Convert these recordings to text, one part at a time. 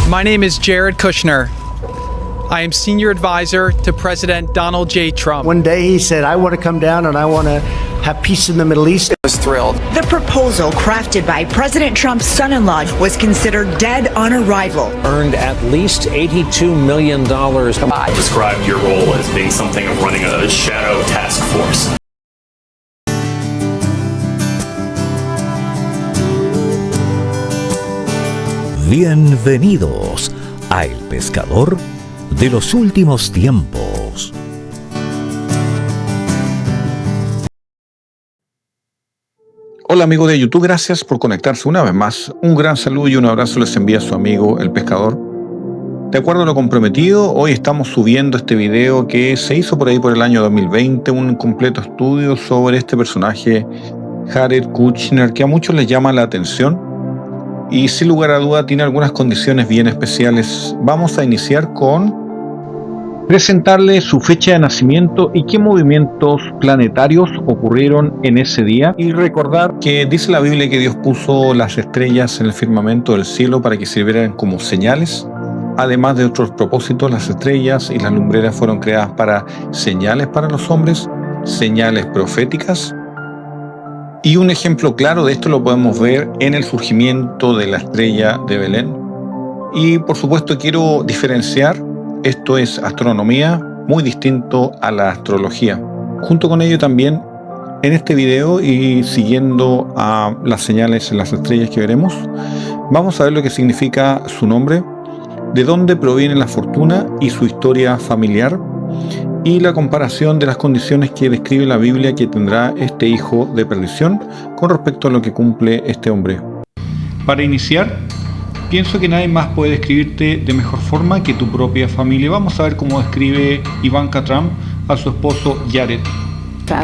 My name is Jared Kushner. I am senior advisor to President Donald J. Trump. One day he said, I want to come down and I want to have peace in the Middle East. I was thrilled. The proposal crafted by President Trump's son-in-law was considered dead on arrival. Earned at least $82 million. Described your role as being something of running a shadow task force. Bienvenidos a El Pescador de los Últimos Tiempos. Hola amigos de YouTube, gracias por conectarse una vez más. Un gran saludo y un abrazo les envía su amigo El Pescador. De acuerdo a lo comprometido, hoy estamos subiendo este video que se hizo por ahí por el año 2020, un completo estudio sobre este personaje, Jared Kushner, que a muchos les llama la atención. Y sin lugar a duda tiene algunas condiciones bien especiales. Vamos a iniciar con presentarle su fecha de nacimiento y qué movimientos planetarios ocurrieron en ese día. Y recordar que dice la Biblia que Dios puso las estrellas en el firmamento del cielo para que sirvieran como señales. Además de otros propósitos, las estrellas y las lumbreras fueron creadas para señales para los hombres, señales proféticas. Y un ejemplo claro de esto lo podemos ver en el surgimiento de la estrella de Belén. Y por supuesto quiero diferenciar, esto es astronomía, muy distinto a la astrología. Junto con ello también, en este video y siguiendo a las señales en las estrellas que veremos, vamos a ver lo que significa su nombre, de dónde proviene la fortuna y su historia familiar, y la comparación de las condiciones que describe la Biblia que tendrá este hijo de perdición con respecto a lo que cumple este hombre. Para iniciar, pienso que nadie más puede describirte de mejor forma que tu propia familia. Vamos a ver cómo describe Ivanka Trump a su esposo Jared.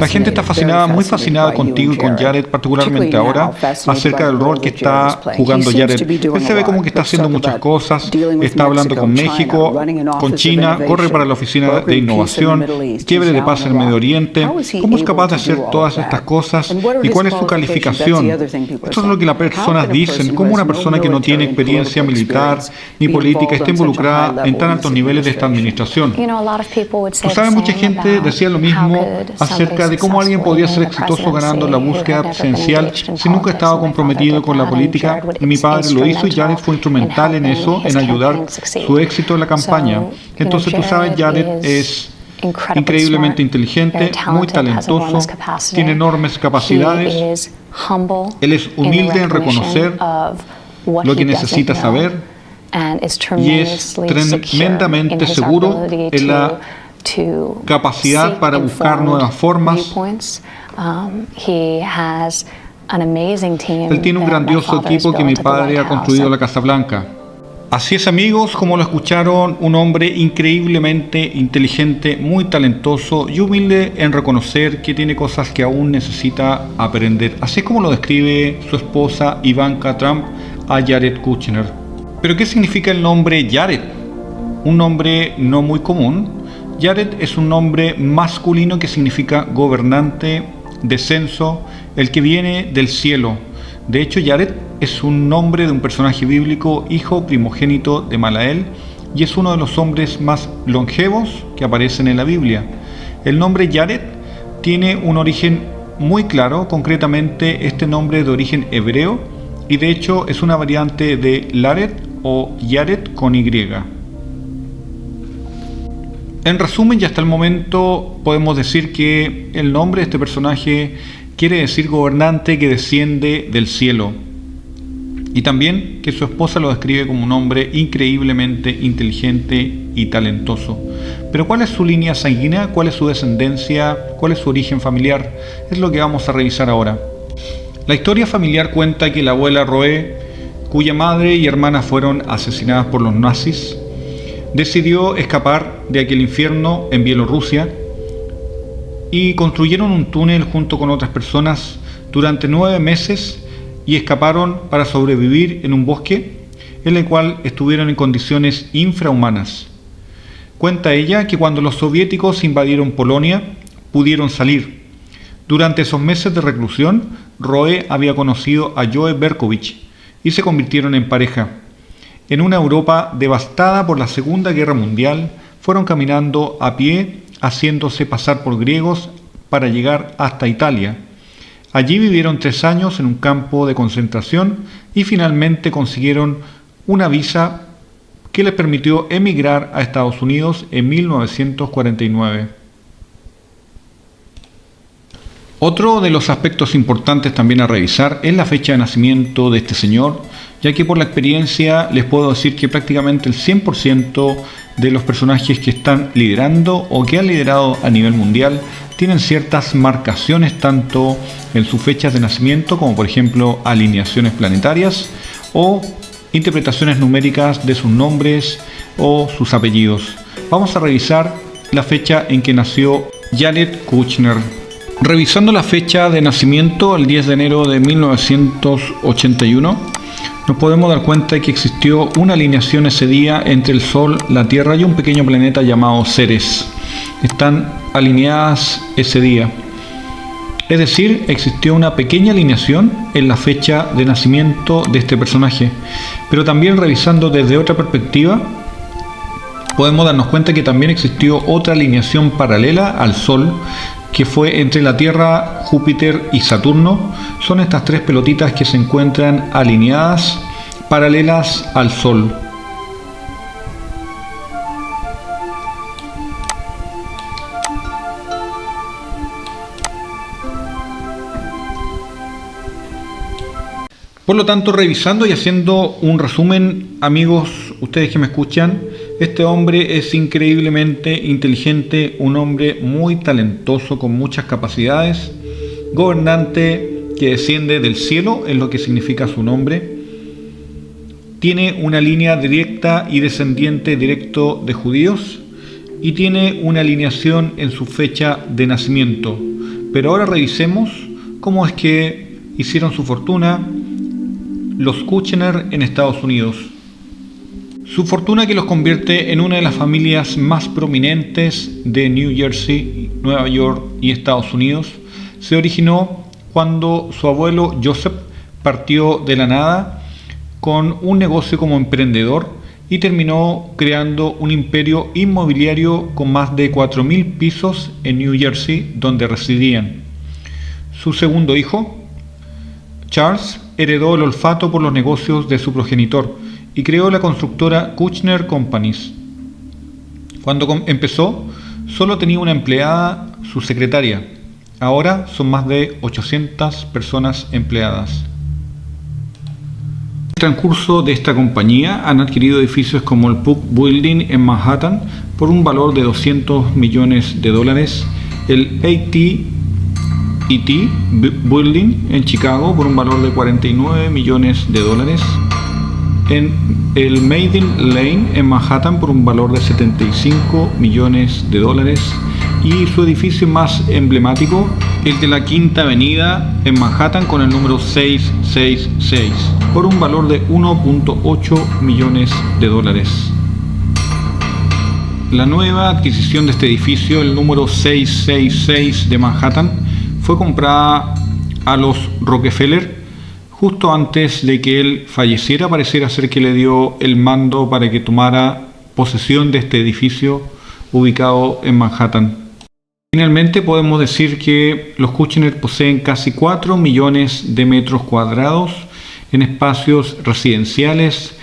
La gente está fascinada, muy fascinada contigo y con Jared, particularmente ahora, acerca del rol que está jugando Jared. Él se ve como que está haciendo muchas cosas, está hablando con México, con China, corre para la oficina de innovación, quiebre de paz en el Medio Oriente. ¿Cómo es capaz de hacer todas estas cosas? ¿Y cuál es su calificación? Esto es lo que las personas dicen, cómo una persona que no tiene experiencia militar ni política está involucrada en tan altos niveles de esta administración. Tú sabes, mucha gente decía lo mismo acerca de cómo alguien podría ser exitoso ganando la búsqueda presidencial si nunca estaba comprometido con la política. Y mi padre lo hizo y Jared fue instrumental en eso, en ayudar su éxito en la campaña. Entonces tú sabes, Jared es increíblemente inteligente, muy talentoso, tiene enormes capacidades. Él es humilde en reconocer lo que necesita saber y es tremendamente seguro en la capacidad para buscar nuevas formas. Él tiene un grandioso equipo que mi padre ha construido la Casa Blanca. Así es, amigos, como lo escucharon, un hombre increíblemente inteligente, muy talentoso y humilde en reconocer que tiene cosas que aún necesita aprender. Así es como lo describe su esposa Ivanka Trump a Jared Kushner. ¿Pero qué significa el nombre Jared? Un nombre no muy común. Jared es un nombre masculino que significa gobernante, descenso, el que viene del cielo. De hecho, Jared es un nombre de un personaje bíblico, hijo primogénito de Malael, y es uno de los hombres más longevos que aparecen en la Biblia. El nombre Jared tiene un origen muy claro, concretamente este nombre es de origen hebreo, y de hecho es una variante de Lared o Yared con Y. En resumen, y hasta el momento podemos decir que el nombre de este personaje quiere decir gobernante que desciende del cielo. Y también que su esposa lo describe como un hombre increíblemente inteligente y talentoso. Pero ¿cuál es su línea sanguínea? ¿Cuál es su descendencia? ¿Cuál es su origen familiar? Es lo que vamos a revisar ahora. La historia familiar cuenta que la abuela Roe, cuya madre y hermana fueron asesinadas por los nazis, decidió escapar de aquel infierno en Bielorrusia y construyeron un túnel junto con otras personas durante 9 meses y escaparon para sobrevivir en un bosque en el cual estuvieron en condiciones infrahumanas. Cuenta ella que cuando los soviéticos invadieron Polonia, pudieron salir. Durante esos meses de reclusión, Roe había conocido a Joe Berkovich y se convirtieron en pareja. en una Europa devastada por la Segunda Guerra Mundial, fueron caminando a pie, haciéndose pasar por griegos para llegar hasta Italia. Allí vivieron 3 años en un campo de concentración y finalmente consiguieron una visa que les permitió emigrar a Estados Unidos en 1949. Otro de los aspectos importantes también a revisar es la fecha de nacimiento de este señor, ya que por la experiencia les puedo decir que prácticamente el 100% de los personajes que están liderando o que han liderado a nivel mundial tienen ciertas marcaciones tanto en sus fechas de nacimiento como por ejemplo alineaciones planetarias o interpretaciones numéricas de sus nombres o sus apellidos. Vamos a revisar la fecha en que nació Jared Kushner. Revisando la fecha de nacimiento, el 10 de enero de 1981, nos podemos dar cuenta de que existió una alineación ese día entre el Sol, la Tierra y un pequeño planeta llamado Ceres. Están alineadas ese día. Es decir, existió una pequeña alineación en la fecha de nacimiento de este personaje. Pero también revisando desde otra perspectiva, podemos darnos cuenta que también existió otra alineación paralela al Sol, que fue entre la Tierra, Júpiter y Saturno. Son estas 3 pelotitas que se encuentran alineadas, paralelas al Sol. Por lo tanto, revisando y haciendo un resumen, amigos, ustedes que me escuchan, este hombre es increíblemente inteligente, un hombre muy talentoso, con muchas capacidades, gobernante que desciende del cielo, es lo que significa su nombre. Tiene una línea directa y descendiente directo de judíos y tiene una alineación en su fecha de nacimiento. Pero ahora revisemos cómo es que hicieron su fortuna los Kushner en Estados Unidos. Su fortuna que los convierte en una de las familias más prominentes de New Jersey, Nueva York y Estados Unidos se originó cuando su abuelo Joseph partió de la nada con un negocio como emprendedor y terminó creando un imperio inmobiliario con más de 4.000 pisos en New Jersey donde residían. Su segundo hijo, Charles, heredó el olfato por los negocios de su progenitor y creó la constructora Kushner Companies. Cuando empezó, solo tenía una empleada, su secretaria. Ahora son más de 800 personas empleadas. En el transcurso de esta compañía han adquirido edificios como el Puck Building en Manhattan por un valor de $200 millones, el AT&T Building en Chicago por un valor de $49 millones, en el Maiden Lane en Manhattan por un valor de $75 millones y su edificio más emblemático, el de la Quinta Avenida en Manhattan con el número 666 por un valor de $1.8 millones. La nueva adquisición de este edificio, el número 666 de Manhattan, fue comprada a los Rockefeller justo antes de que él falleciera. Pareciera ser que le dio el mando para que tomara posesión de este edificio ubicado en Manhattan. Finalmente podemos decir que los Kushner poseen casi 4 millones de metros cuadrados en espacios residenciales,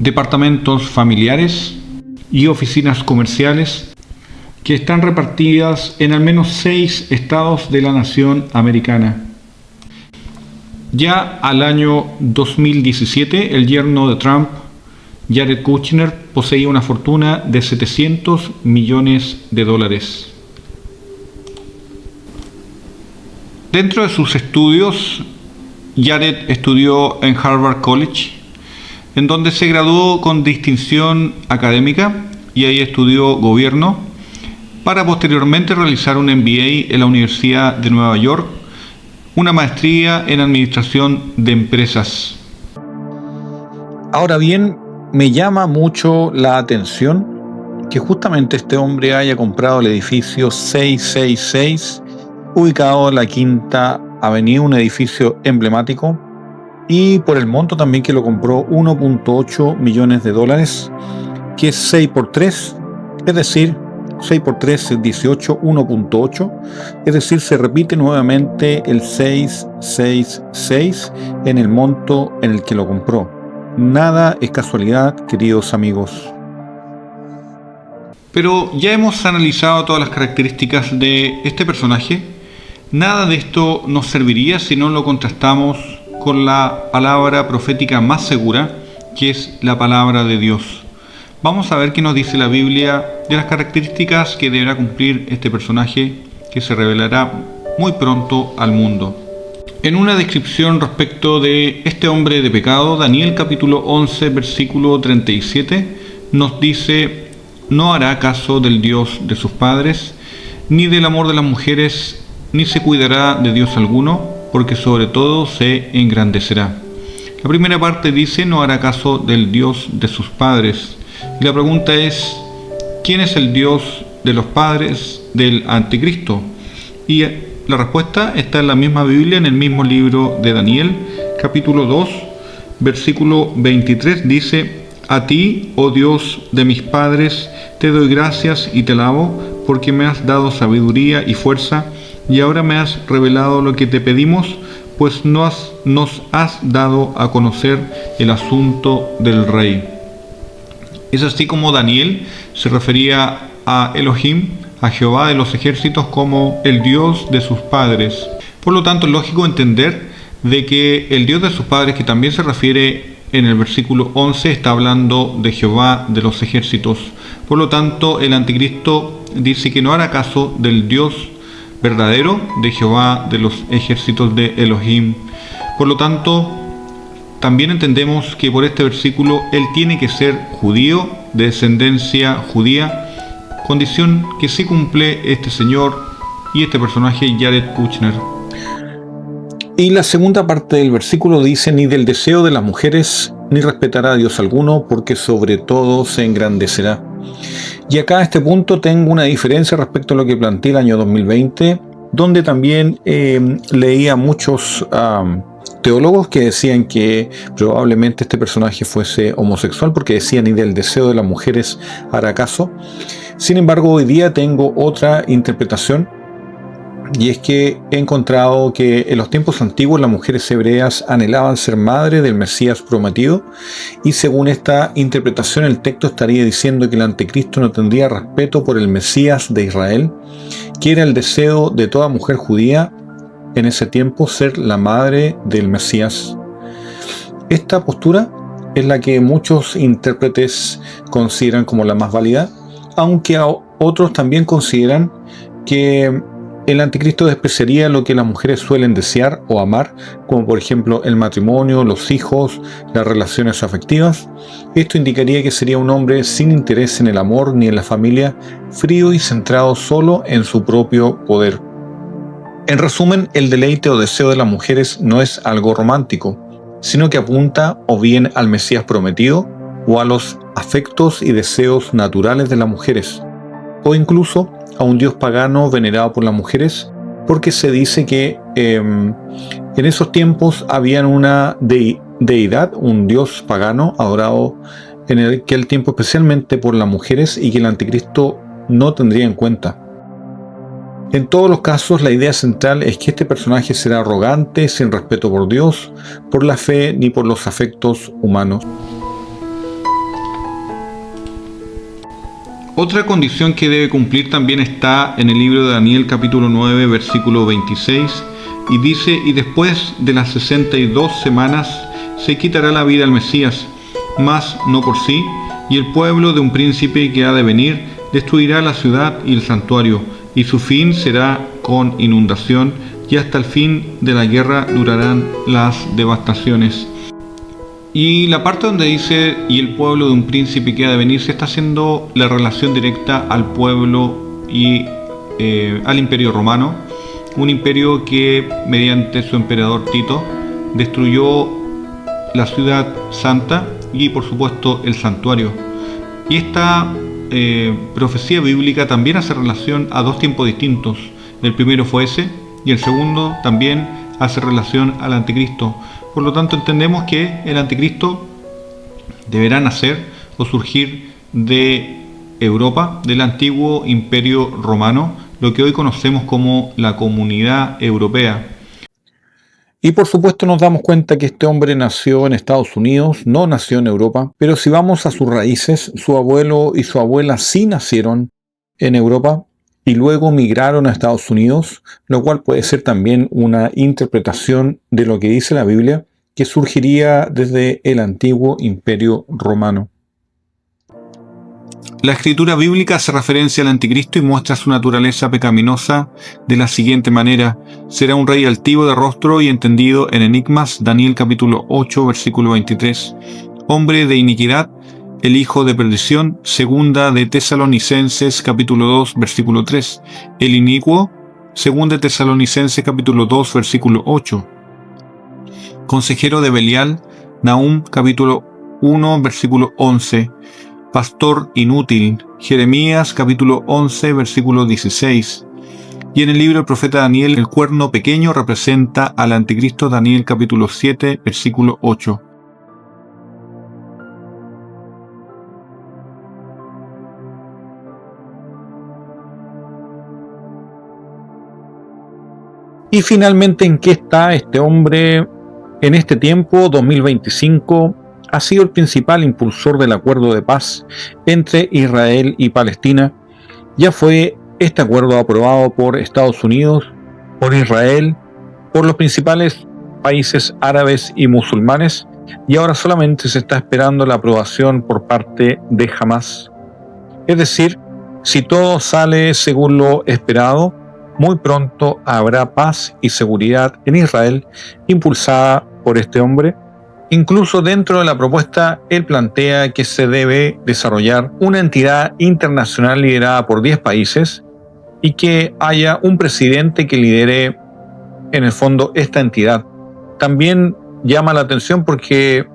departamentos familiares y oficinas comerciales que están repartidas en al menos 6 estados de la nación americana. Ya al año 2017, el yerno de Trump, Jared Kushner, poseía una fortuna de $700 millones. Dentro de sus estudios, Jared estudió en Harvard College, en donde se graduó con distinción académica y ahí estudió gobierno, para posteriormente realizar un MBA en la Universidad de Nueva York, una maestría en Administración de Empresas. Ahora bien, me llama mucho la atención que justamente este hombre haya comprado el edificio 666, ubicado en la Quinta Avenida, un edificio emblemático, y por el monto también que lo compró, $1.8 millones, que es 6 por 3, es decir, 6 por 3 es 18, 1.8, es decir, se repite nuevamente el 666 en el monto en el que lo compró. Nada es casualidad, queridos amigos. Pero ya hemos analizado todas las características de este personaje. Nada de esto nos serviría si no lo contrastamos con la palabra profética más segura, que es la palabra de Dios. Vamos a ver qué nos dice la Biblia de las características que deberá cumplir este personaje que se revelará muy pronto al mundo. En una descripción respecto de este hombre de pecado, Daniel capítulo 11, versículo 37, nos dice: no hará caso del Dios de sus padres, ni del amor de las mujeres, ni se cuidará de Dios alguno, porque sobre todo se engrandecerá. La primera parte dice: no hará caso del Dios de sus padres. Y la pregunta es: ¿quién es el Dios de los padres del anticristo? Y la respuesta está en la misma Biblia, en el mismo libro de Daniel, capítulo 2, versículo 23, dice: a ti, oh Dios de mis padres, te doy gracias y te alabo, porque me has dado sabiduría y fuerza, y ahora me has revelado lo que te pedimos, pues nos has dado a conocer el asunto del rey. Es así como Daniel se refería a Elohim, a Jehová de los ejércitos, como el Dios de sus padres. Por lo tanto, es lógico entender de que el Dios de sus padres, que también se refiere en el versículo 11, está hablando de Jehová de los ejércitos. Por lo tanto, el anticristo dice que no hará caso del Dios verdadero, de Jehová de los ejércitos, de Elohim. Por lo tanto, también entendemos que por este versículo él tiene que ser judío, de descendencia judía, condición que sí cumple este señor y este personaje, Jared Kushner. Y la segunda parte del versículo dice: ni del deseo de las mujeres, ni respetará a Dios alguno, porque sobre todo se engrandecerá. Y acá a este punto tengo una diferencia respecto a lo que planteé el año 2020, donde también leía muchos teólogos que decían que probablemente este personaje fuese homosexual, porque decían: ni del deseo de las mujeres hará caso. Sin embargo, hoy día tengo otra interpretación, y es que he encontrado que en los tiempos antiguos las mujeres hebreas anhelaban ser madre del Mesías prometido, y según esta interpretación el texto estaría diciendo que el anticristo no tendría respeto por el Mesías de Israel, que era el deseo de toda mujer judía en ese tiempo ser la madre del Mesías. Esta postura es la que muchos intérpretes consideran como la más válida, aunque otros también consideran que el anticristo despreciaría lo que las mujeres suelen desear o amar, como por ejemplo el matrimonio, los hijos, las relaciones afectivas. Esto indicaría que sería un hombre sin interés en el amor ni en la familia, frío y centrado solo en su propio poder. En resumen, el deleite o deseo de las mujeres no es algo romántico, sino que apunta o bien al Mesías prometido o a los afectos y deseos naturales de las mujeres, o incluso a un dios pagano venerado por las mujeres, porque se dice que en esos tiempos había una deidad, un dios pagano adorado en aquel tiempo especialmente por las mujeres, y que el anticristo no tendría en cuenta. En todos los casos, la idea central es que este personaje será arrogante, sin respeto por Dios, por la fe ni por los afectos humanos. Otra condición que debe cumplir también está en el libro de Daniel capítulo 9 versículo 26, y dice: y después de las 62 semanas se quitará la vida al Mesías, mas no por sí, y el pueblo de un príncipe que ha de venir destruirá la ciudad y el santuario, y su fin será con inundación, y hasta el fin de la guerra durarán las devastaciones. Y la parte donde dice: y el pueblo de un príncipe que ha de venir, se está haciendo la relación directa al pueblo y al imperio romano, un imperio que mediante su emperador Tito destruyó la ciudad santa y por supuesto el santuario. Y esta profecía bíblica también hace relación a dos tiempos distintos. El primero fue ese, y el segundo también hace relación al anticristo. Por lo tanto, entendemos que el anticristo deberá nacer o surgir de Europa, del antiguo imperio romano, lo que hoy conocemos como la Comunidad Europea. Y por supuesto nos damos cuenta que este hombre nació en Estados Unidos, no nació en Europa, pero si vamos a sus raíces, su abuelo y su abuela sí nacieron en Europa y luego migraron a Estados Unidos, lo cual puede ser también una interpretación de lo que dice la Biblia, que surgiría desde el antiguo imperio romano. La escritura bíblica hace referencia al anticristo y muestra su naturaleza pecaminosa de la siguiente manera: será un rey altivo de rostro y entendido en enigmas, Daniel capítulo 8, versículo 23. Hombre de iniquidad, el hijo de perdición, segunda de Tesalonicenses capítulo 2, versículo 3. El inicuo, segunda de Tesalonicenses capítulo 2, versículo 8. Consejero de Belial, Nahum capítulo 1, versículo 11. Pastor inútil, Jeremías capítulo 11, versículo 16. Y en el libro del profeta Daniel, el cuerno pequeño representa al anticristo, Daniel capítulo 7, versículo 8. Y finalmente, ¿en qué está este hombre en este tiempo, 2025? Ha sido el principal impulsor del acuerdo de paz entre Israel y Palestina. Ya fue este acuerdo aprobado por Estados Unidos, por Israel, por los principales países árabes y musulmanes, y ahora solamente se está esperando la aprobación por parte de Hamás. Es decir, si todo sale según lo esperado, muy pronto habrá paz y seguridad en Israel, impulsada por este hombre. Incluso dentro de la propuesta, él plantea que se debe desarrollar una entidad internacional liderada por 10 países y que haya un presidente que lidere, en el fondo, esta entidad. También llama la atención porque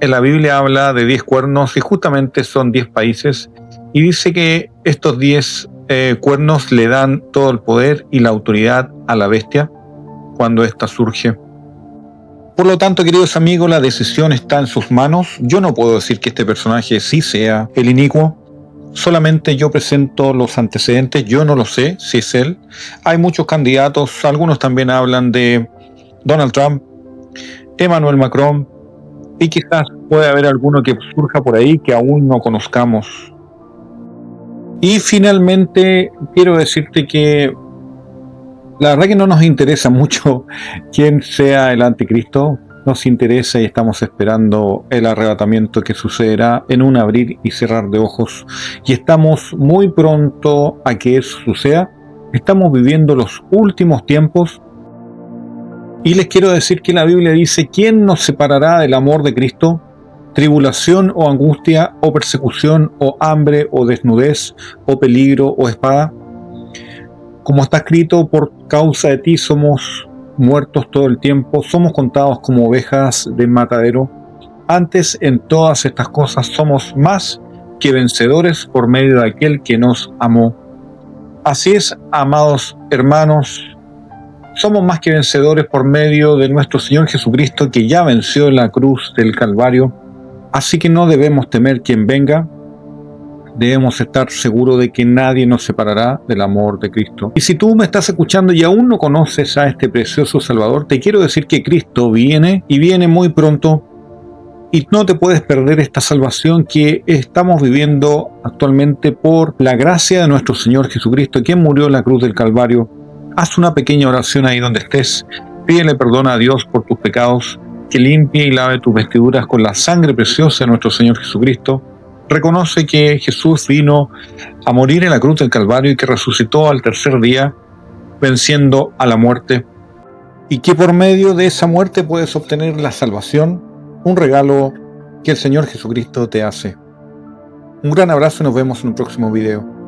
en la Biblia habla de 10 cuernos y justamente son 10 países, y dice que estos 10 cuernos le dan todo el poder y la autoridad a la bestia cuando ésta surge. Por lo tanto, queridos amigos, la decisión está en sus manos. Yo no puedo decir que este personaje sí sea el inicuo. Solamente yo presento los antecedentes. Yo no lo sé si es él. Hay muchos candidatos. Algunos también hablan de Donald Trump, Emmanuel Macron, y quizás puede haber alguno que surja por ahí que aún no conozcamos. Y finalmente quiero decirte que la verdad que no nos interesa mucho quién sea el anticristo. Nos interesa y estamos esperando el arrebatamiento que sucederá en un abrir y cerrar de ojos. Y estamos muy pronto a que eso suceda. Estamos viviendo los últimos tiempos. Y les quiero decir que la Biblia dice: ¿quién nos separará del amor de Cristo? ¿Tribulación o angustia o persecución o hambre o desnudez o peligro o espada? Como está escrito, por causa de ti somos muertos todo el tiempo, somos contados como ovejas de matadero. Antes, en todas estas cosas somos más que vencedores por medio de aquel que nos amó. Así es, amados hermanos, somos más que vencedores por medio de nuestro Señor Jesucristo, que ya venció en la cruz del Calvario. Así que no debemos temer quien venga. Debemos estar seguros de que nadie nos separará del amor de Cristo. Y si tú me estás escuchando y aún no conoces a este precioso Salvador, te quiero decir que Cristo viene y viene muy pronto. Y no te puedes perder esta salvación que estamos viviendo actualmente por la gracia de nuestro Señor Jesucristo, quien murió en la cruz del Calvario. Haz una pequeña oración ahí donde estés. Pídele perdón a Dios por tus pecados, que limpie y lave tus vestiduras con la sangre preciosa de nuestro Señor Jesucristo. Reconoce que Jesús vino a morir en la cruz del Calvario y que resucitó al tercer día, venciendo a la muerte. Y que por medio de esa muerte puedes obtener la salvación, un regalo que el Señor Jesucristo te hace. Un gran abrazo y nos vemos en un próximo video.